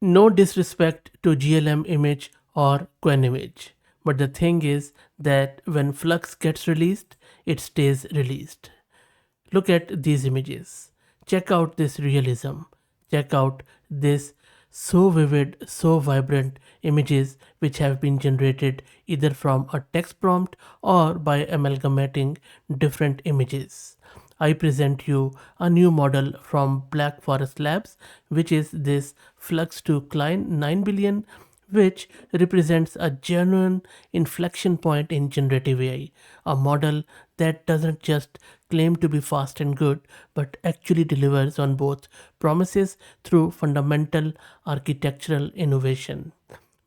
No disrespect to GLM image or Quen image, but the thing is that when Flux gets released, it stays released. Look at these images. Check out this realism. Check out this so vivid, so vibrant images which have been generated either from a text prompt or by amalgamating different images. I present you a new model from Black Forest Labs, which is this FLUX.2 Klein 9 billion, which represents a genuine inflection point in generative AI, a model that doesn't just claim to be fast and good, but actually delivers on both promises through fundamental architectural innovation.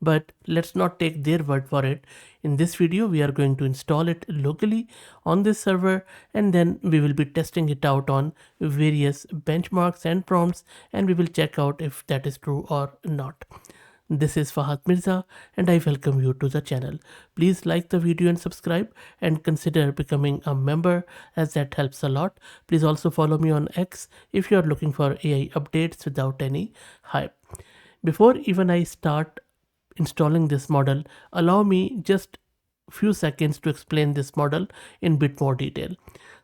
But let's not take their word for it. In this video, we are going to install it locally on this server, and then we will be testing it out on various benchmarks and prompts, and we will check out if that is true or not. This is Fahad Mirza and I welcome you to the channel. Please like the video and subscribe, and consider becoming a member as that helps a lot. Please also follow me on X if you are looking for AI updates without any hype. Before even I start installing this model, allow me just few seconds to explain this model in bit more detail.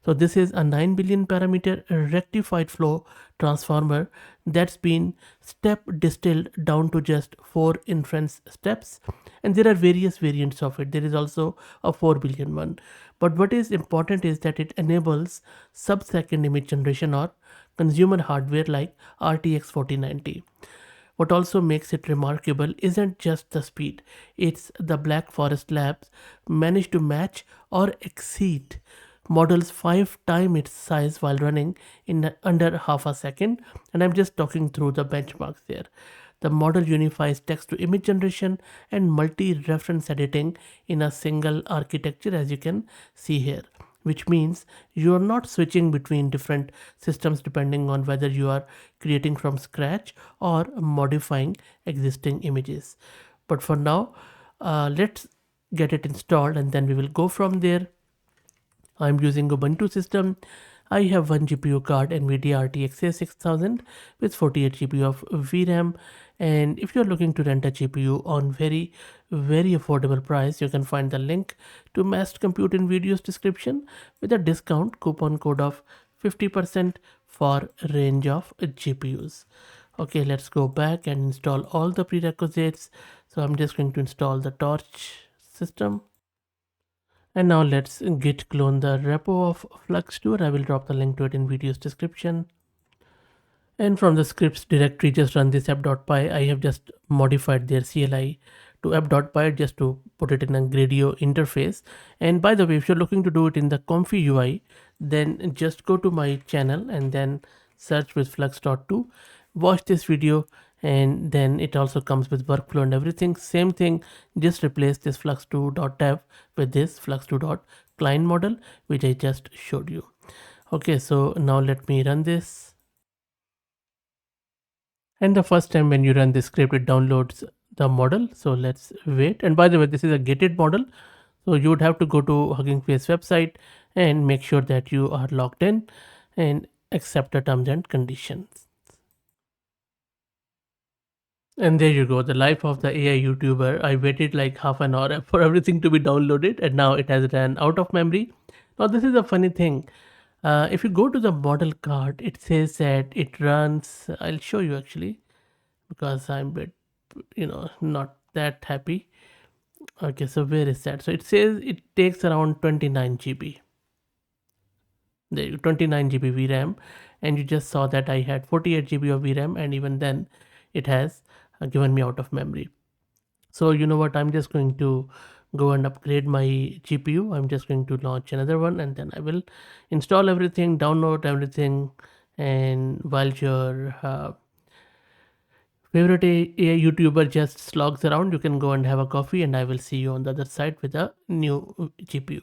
So this is a 9 billion parameter rectified flow transformer that's been step distilled down to just 4 inference steps, and there are various variants of it. There is also a 4 billion one, but what is important is that it enables sub-second image generation or consumer hardware like RTX 4090. What also makes it remarkable isn't just the speed, it's the Black Forest Labs managed to match or exceed models 5 times its size while running in under half a second, and I'm just talking through the benchmarks there. The model unifies text to image generation and multi-reference editing in a single architecture, as you can see here, which means you are not switching between different systems depending on whether you are creating from scratch or modifying existing images. But for now, let's get it installed and then we will go from there. I'm using Ubuntu system. I have one GPU card, NVIDIA RTX 6000 with 48 GB of VRAM. And if you're looking to rent a GPU on very affordable price, you can find the link to Massed Compute in video's description with a discount coupon code of 50% for range of GPUs. Okay, let's go back and install all the prerequisites. So I'm just going to install the torch system. And now let's git clone the repo of FLUX.2. I will drop the link to it in video's description. And from the scripts directory, just run this app.py. I have just modified their CLI to app.py just to put it in a Gradio interface. And by the way, if you're looking to do it in the Comfy UI, then just go to my channel and then search with FLUX.2. Watch this video, and then it also comes with workflow and everything. Same thing, just replace this FLUX2.dev with this FLUX2.Klein model, which I just showed you. Okay, so now let me run this. And the first time when you run this script, it downloads the model. So let's wait. And by the way, this is a gated model. So you would have to go to Hugging Face website and make sure that you are logged in and accept the terms and conditions. And there you go, the life of the AI YouTuber. I waited like half an hour for everything to be downloaded, and now it has ran out of memory. Now, this is a funny thing. If you go to the model card, it says that it runs. I'll show you actually, because I'm a bit, not that happy. Okay, so where is that? So it says it takes around 29 GB. There you 29 GB VRAM, and you just saw that I had 48 GB of VRAM, and even then, it has given me out of memory. So you know what, I'm just going to go and upgrade my GPU. I'm just going to launch another one, and then I will install everything, download everything, and while your favorite AI YouTuber just slogs around, you can go and have a coffee, and I will see you on the other side with a new GPU.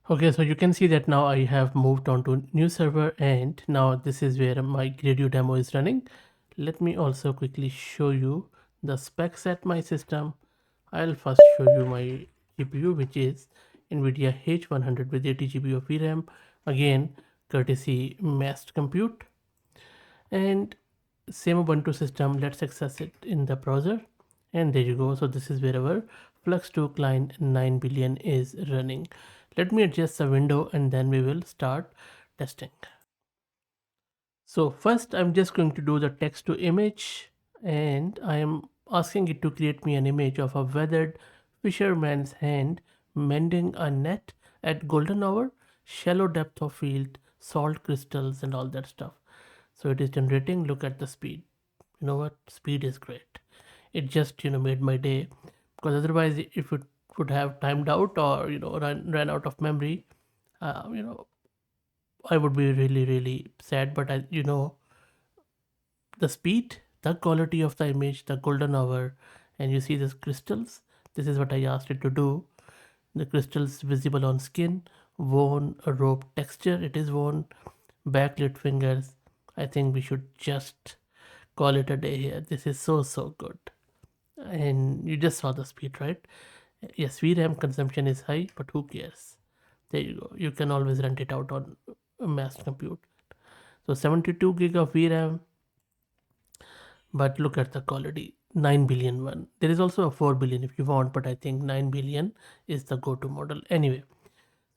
Okay, so you can see that now I have moved on to new server, and now this is where my Gradio demo is running. Let me also quickly show you the specs at my system. I'll first show you my GPU, which is NVIDIA H100 with 80 GB of VRAM, again courtesy Massed Compute. And same Ubuntu system, let's access it in the browser. And there you go. So this is wherever FLUX.2 Klein 9 billion is running. Let me adjust the window and then we will start testing. So first I'm just going to do the text to image, and I am asking it to create me an image of a weathered fisherman's hand mending a net at golden hour, shallow depth of field, salt crystals and all that stuff. So it is generating. Look at the speed. You know what? Speed is great. It just made my day, because otherwise if it would have timed out or ran out of memory, uh, you know I would be really sad. But the speed, the quality of the image, the golden hour, and you see these crystals. This is what I asked it to do. The crystals visible on skin, worn rope texture. It is worn, backlit fingers. I think we should just call it a day here. This is so good. And you just saw the speed, right? Yes, VRAM consumption is high, but who cares? There you go. You can always rent it out on a mass compute. So 72 gig of VRAM, but look at the quality. 9 billion one. There is also a 4 billion if you want, but I think 9 billion is the go-to model. Anyway,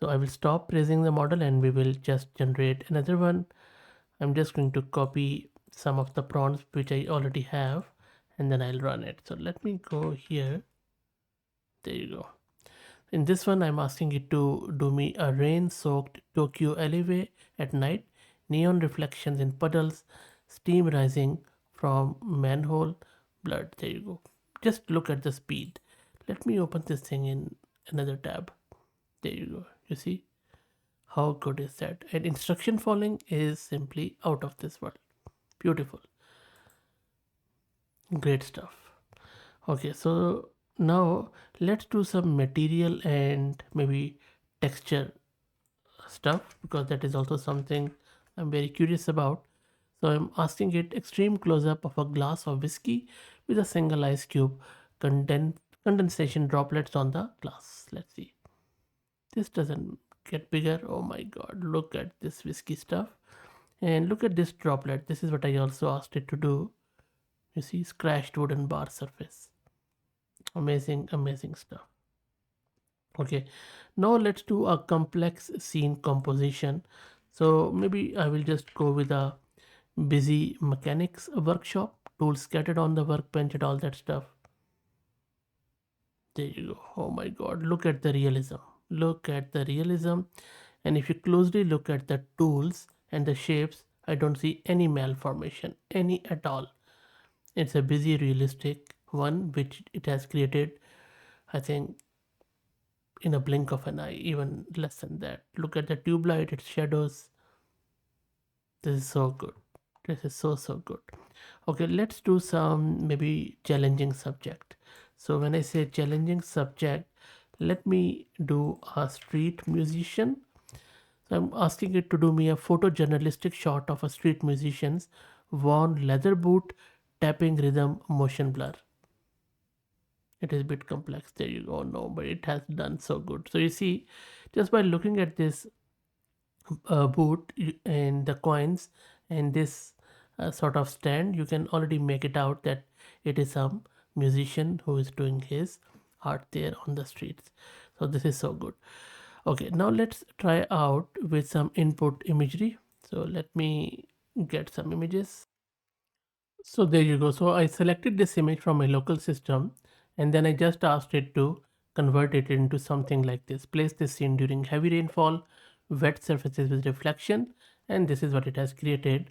so I will stop praising the model and we will just generate another one. I'm just going to copy some of the prompts which I already have, and then I'll run it. So let me go here. There you go. In this one, I'm asking it to do me a rain-soaked Tokyo alleyway at night, neon reflections in puddles, steam rising from manhole, blood. There you go. Just look at the speed. Let me open this thing in another tab. There you go. You see how good is that? And instruction following is simply out of this world. Beautiful. Great stuff. Okay, so now let's do some material and maybe texture stuff, because that is also something I'm very curious about. So I'm asking it extreme close up of a glass of whiskey with a single ice cube, condensation droplets on the glass. Let's see. This doesn't get bigger. Oh my god, look at this whiskey stuff. And look at this droplet. This is what I also asked it to do. You see, scratched wooden bar surface. Amazing stuff. Okay, now let's do a complex scene composition. So maybe I will just go with a busy mechanics workshop, tools scattered on the workbench and all that stuff. There you go. Oh my god, look at the realism. Look at the realism. And if you closely look at the tools and the shapes, I don't see any malformation, any at all. It's a busy, realistic one which it has created, I think, in a blink of an eye, even less than that. Look at the tube light, its shadows. This is so good. This is so good. Okay, let's do some maybe challenging subject. So when I say challenging subject, let me do a street musician. So I'm asking it to do me a photojournalistic shot of a street musician's worn leather boot, tapping rhythm, motion blur. It is a bit complex. There you go. No, but it has done so good. So you see, just by looking at this boot and the coins and this sort of stand, you can already make it out that it is some musician who is doing his art there on the streets. So this is so good. Okay, now let's try out with some input imagery. So let me get some images. So there you go. So I selected this image from my local system, and then I just asked it to convert it into something like this. Place this scene during heavy rainfall, wet surfaces with reflection, and this is what it has created.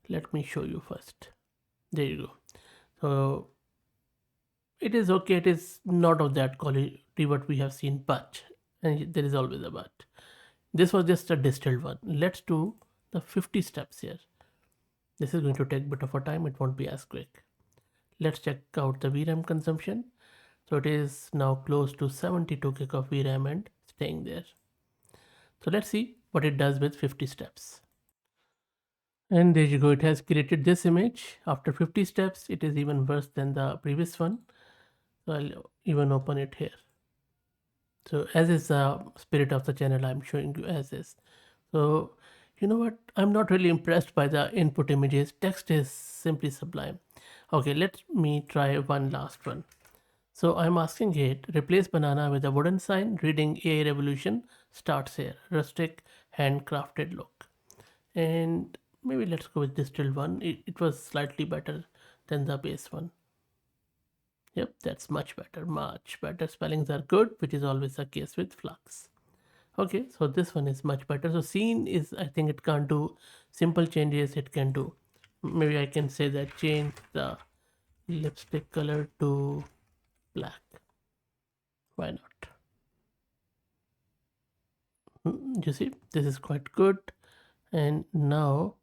Let me show you first. There you go. So it is okay. It is not of that quality what we have seen, but, and there is always a but. This was just a distilled one. Let's do the 50 steps here. This is going to take a bit of a time. It won't be as quick. Let's check out the VRAM consumption. So it is now close to 72 gig of VRAM and staying there. So let's see what it does with 50 steps. And there you go. It has created this image. After 50 steps, it is even worse than the previous one. So I'll even open it here. So as is the spirit of the channel, I'm showing you as is. So You know what? I'm not really impressed by the input images. Text is simply sublime. Okay, let me try one last one. So I'm asking it, replace banana with a wooden sign reading AI revolution starts here. Rustic, handcrafted look. And maybe let's go with distilled one. It was slightly better than the base one. Yep, that's much better. Much better. Spellings are good, which is always the case with Flux. Okay, so this one is much better. So scene is, I think it can't do simple changes. It can do, maybe I can say that change the lipstick color to black. Why not? You see, this is quite good. And now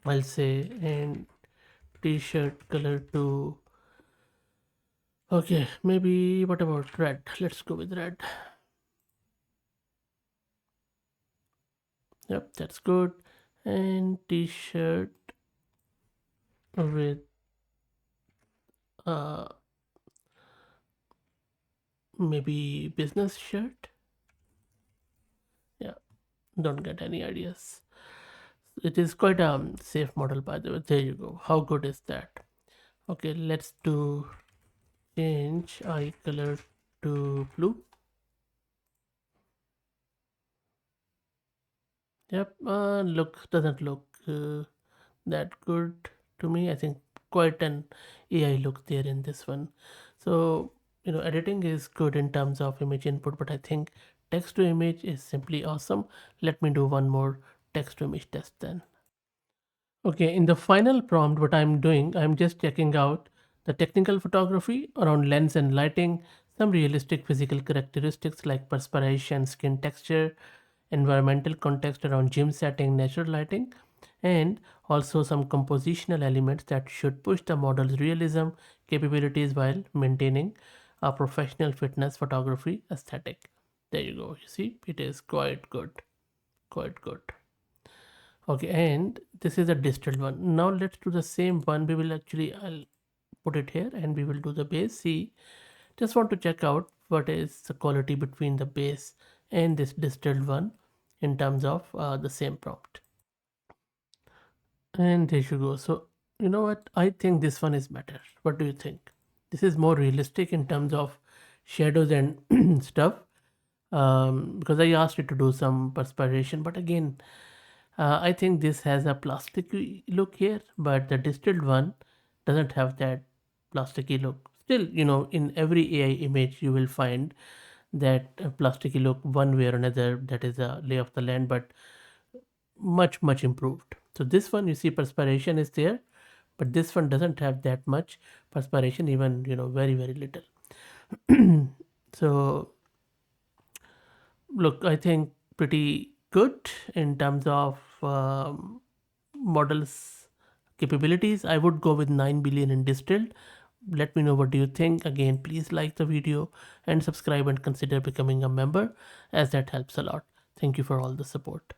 I'll say and t-shirt color to, okay, maybe what about red? Let's go with red. Yep, that's good. And t-shirt with uh maybe business shirt. Yeah, don't get any ideas. It is quite a safe model, by the way. There you go. How good is that? Okay, let's do change eye color to blue. Yep, look doesn't look that good to me. I think quite an AI look there in this one. So, editing is good in terms of image input, but I think text to image is simply awesome. Let me do one more text to image test then. Okay, in the final prompt, what I'm doing, I'm just checking out the technical photography around lens and lighting, some realistic physical characteristics like perspiration, skin texture, environmental context around gym setting, natural lighting, and also some compositional elements that should push the model's realism capabilities while maintaining a professional fitness photography aesthetic. There you go. You see, it is quite good. Quite good. Okay, and this is a distilled one. Now let's do the same one. We will actually, I'll put it here and we will do the base. See, just want to check out what is the quality between the base and this distilled one in terms of the same prompt. And there you go. So, you know what? I think this one is better. What do you think? This is more realistic in terms of shadows and stuff. Because I asked it to do some perspiration, but again, I think this has a plasticky look here, but the distilled one doesn't have that plasticky look. Still, in every AI image, you will find that plasticky look one way or another. That is a lay of the land, but much, much improved. So this one, you see, perspiration is there, but this one doesn't have that much perspiration, even, very, very little. So look, I think pretty good in terms of models capabilities. I would go with 9 billion in distilled. Let me know what do you think. Again, please like the video and subscribe and consider becoming a member, as that helps a lot. Thank you for all the support.